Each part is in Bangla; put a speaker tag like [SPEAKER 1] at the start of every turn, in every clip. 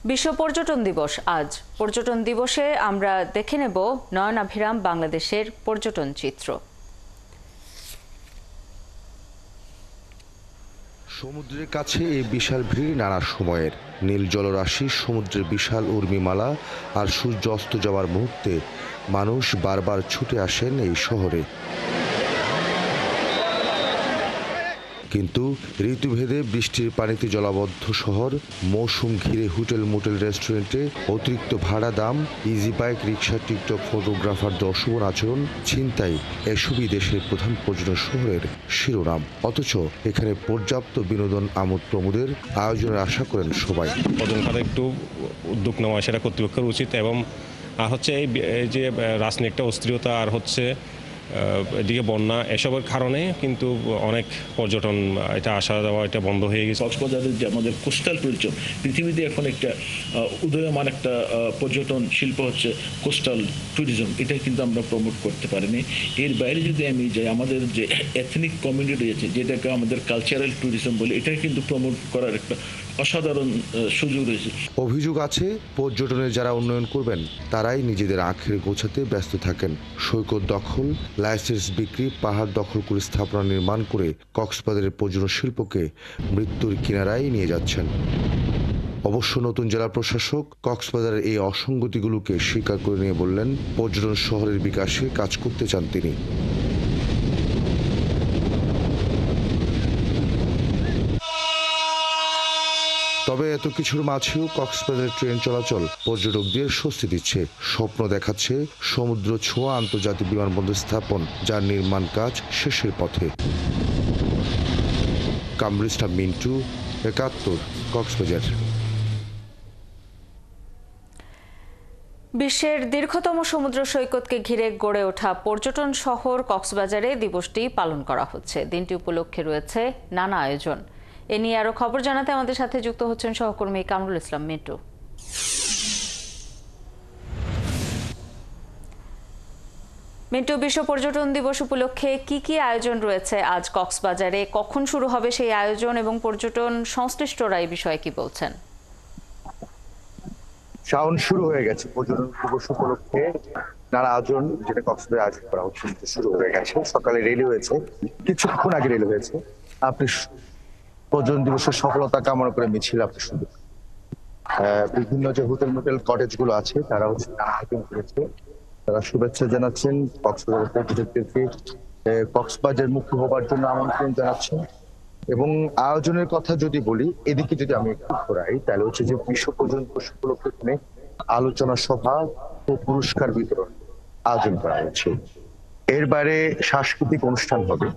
[SPEAKER 1] বিশ্ব পর্যটন দিবস আজ। পর্যটন দিবসে আমরা দেখে নেব নয়নাভিরাম বাংলাদেশের পর্যটন চিত্র।
[SPEAKER 2] সমুদ্রের কাছে এই বিশাল ভিড় নানা সময়ের। নীল জলরাশি, সমুদ্রের বিশাল উর্মিমালা আর সূর্য অস্ত যাওয়ার মুহূর্তে মানুষ বারবার ছুটে আসেন এই শহরে। কিন্তু ঋতুভেদে বৃষ্টির পানিতে জলাবদ্ধ শহর, মৌসুম ঘিরে হোটেল মোটেল রেস্টুরেন্টে অতিরিক্ত ভাড়া দাম, ইজি বাইক, রিক্সা, টিকটক, ফটোগ্রাফারদের অশুভ আচরণ, ছিনতাই এসবই দেশের প্রধান পর্যটন শহরের শিরোনাম। অথচ এখানে পর্যাপ্ত বিনোদন আমোদ প্রমোদের আয়োজনের আশা করেন সবাই।
[SPEAKER 3] পর্যটন খাতে একটু উদ্যোগ নেওয়া সেটা কর্তৃপক্ষের উচিত, এবং হচ্ছে এই যে রাজনৈতিক অস্থিরতা আর হচ্ছে এদিকে বন্যা, এসবের কারণে কিন্তু অনেক পর্যটন এটা আসা যাওয়া এটা বন্ধ হয়ে গেছে।
[SPEAKER 4] কক্সবাজারের যে আমাদের কোস্টাল ট্যুরিজম, পৃথিবীতে এখন একটা উদীয়মান একটা পর্যটন শিল্প হচ্ছে কোস্টাল ট্যুরিজম, এটা কিন্তু আমরা প্রমোট করতে পারিনি। এর বাইরে যদি আমি যাই, আমাদের যে এথনিক কমিউনিটি আছে, যেটাকে আমাদের কালচারাল ট্যুরিজম বলে, এটা কিন্তু প্রমোট করার একটা অসাধারণ সুযোগ রয়েছে।
[SPEAKER 2] অভিযোগ আছে, পর্যটনের যারা উন্নয়ন করবেন তারাই নিজেদের আখের গোছাতে ব্যস্ত থাকেন। সৈকত দখল, লাইসেন্স বিক্রি, পাহাড় দখল করে স্থাপনা নির্মাণ করে কক্সবাজারের পর্যটন শিল্পকে মৃত্যুর কিনারায় নিয়ে যাচ্ছেন। অবশ্য নতুন জেলা প্রশাসক কক্সবাজারের এই অসঙ্গতিগুলোকে স্বীকার করে নিয়ে বললেন, পর্যটন শহরের বিকাশে কাজ করতে চান তিনি। তবে এত কিছুর মাঝেও কক্সবাজারের ট্রেন চলাচল পর্যটকদের স্বস্তি দিচ্ছে। স্বপ্ন দেখাচ্ছে সমুদ্র ছোঁয়া আন্তর্জাতিক বিমানবন্দর স্থাপন, যার নির্মাণ কাজ শেষের পথে। কামরুল ইসলাম মিন্টু, ৭১, কক্সবাজার।
[SPEAKER 1] বিশ্বের দীর্ঘতম সমুদ্র সৈকতকে ঘিরে গড়ে ওঠা পর্যটন শহর কক্সবাজারে দিবসটি পালন করা হচ্ছে। দিনটি উপলক্ষে রয়েছে নানা আয়োজন। এ নিয়ে আরো খবর জানাতে আমাদের সাথে যুক্ত হচ্ছেন সহকর্মী কামরুল ইসলাম মিন্টু। মিন্টু, বিশ্ব পর্যটন দিবস উপলক্ষে কি আয়োজন রয়েছে আজ কক্সবাজারে? কখন শুরু হবে সেই আয়োজন এবং পর্যটন সংশ্লিষ্টরা এই বিষয়ে কি বলছেন?
[SPEAKER 5] শাওন শুরু হয়ে গেছে। পর্যটন দিবস উপলক্ষে নানা আয়োজন, যেটা কক্সবাজারে আয়োজন করা হচ্ছে, শুরু হয়ে গেছে। সকালে রেলি হয়েছে, কিছুক্ষণ আগে রেলি হয়েছে। আপনি পর্যটন দিবসের সফলতা কামনা করে মিছিল আপনি শুরু। বিভিন্ন যে হোটেল মোটেল কটেজ গুলো আছে, তারা হচ্ছে নানা আয়োজন করেছে। তারা শুভেচ্ছা জানাচ্ছেন কক্সবাজার পর্যটকদেরকে, কক্সবাজার মুক্ত হবার জন্য আমন্ত্রণ জানাচ্ছেন। এবং আয়োজনের কথা যদি বলি, এদিকে যদি আমি একটু ঘোরাই, তাহলে হচ্ছে যে বিশ্ব পর্যটন দিবস উপলক্ষে আলোচনা সভা ও পুরস্কার বিতরণ আয়োজন করা হয়েছে। এর বাইরে সাংস্কৃতিক অনুষ্ঠান হবে।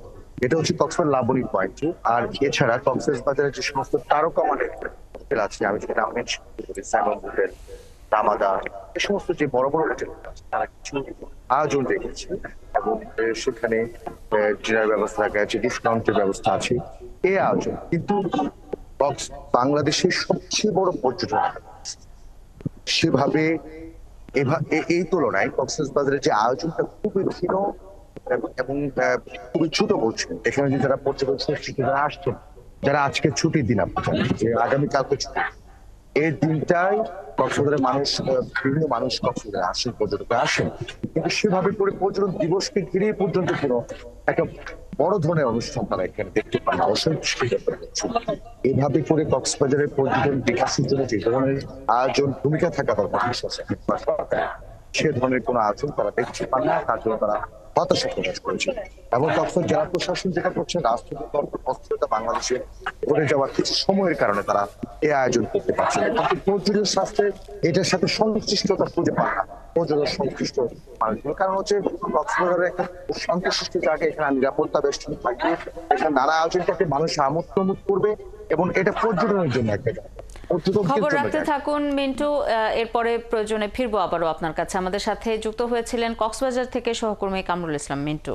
[SPEAKER 5] এটা হচ্ছে কক্সবাজার লাবণী পয়েন্ট। আর এছাড়া কক্সবাজারের যে সমস্ত তারকা মানের হোটেল আছে, আমি যেটা নাম মেনশন করি, সাইমন হোটেল, রামাদা, এই সমস্ত যে বড় বড় হোটেল আছে, তারা কিছু আয়োজন রেখেছে এবং সেখানে ডিনার ব্যবস্থা রাখা আছে, ডিসকাউন্টের ব্যবস্থা আছে। এই আয়োজন কিন্তু বাংলাদেশের সবচেয়ে বড় পর্যটন, সেভাবে এই তুলনায় কক্সবাজারের যে আয়োজনটা খুবই ক্ষীণ এবং খুবই ছোট বলছেন। এখানে যে যারা পর্যটক যারা আসছেন, যারা আজকে ছুটির দিন, আপনি জানেন যে আগামীকালকে ছুটি, এই দিনটাই কক্সবাজারের মানুষ, বিভিন্ন মানুষ কক্সবাজারে আসেন, পর্যটকরা আসেন, কিন্তু সেভাবে করে পর্যটন দিবসকে ঘিরে পর্যন্ত কোনো একটা বড় ধরনের অনুষ্ঠান তারা এখানে দেখতে পান না। এভাবে করে কক্সবাজারের পর্যটন বিকাশের জন্য যে ধরনের আয়োজন ভূমিকা থাকা দরকার, সে ধরনের কোনো আয়োজন তারা দেখতে পান না। তার জন্য তারা হতাশা প্রকাশ করেছে। এবং কক্সবাজার জেলা প্রশাসন যেটা করছে, রাষ্ট্রীয় অস্থিরতা বাংলাদেশে ঘটে যাওয়ার কিছু সময়ের কারণে তারা এই আয়োজন করতে পারছে না। কিন্তু পর্যটন স্বাস্থ্যে এটার সাথে সংশ্লিষ্টতা খুঁজে পান না পর্যটন সংশ্লিষ্ট মানুষগুলো। কারণ হচ্ছে কক্সবাজারের একটা শান্তশিষ্ট জায়গা, এখানে নিরাপত্তা বেষ্টনী থাকবে, এখানে নানা আয়োজনটাকে মানুষ আমোদ প্রমোদ করবে এবং এটা পর্যটনের জন্য একটা জায়গা।
[SPEAKER 1] খবর রাখতে থাকুন মিন্টু, এরপরে প্রয়োজনে ফিরবো আবারও আপনার কাছে। আমাদের সাথে যুক্ত হয়েছিলেন কক্সবাজার থেকে সহকর্মী কামরুল ইসলাম মিন্টু।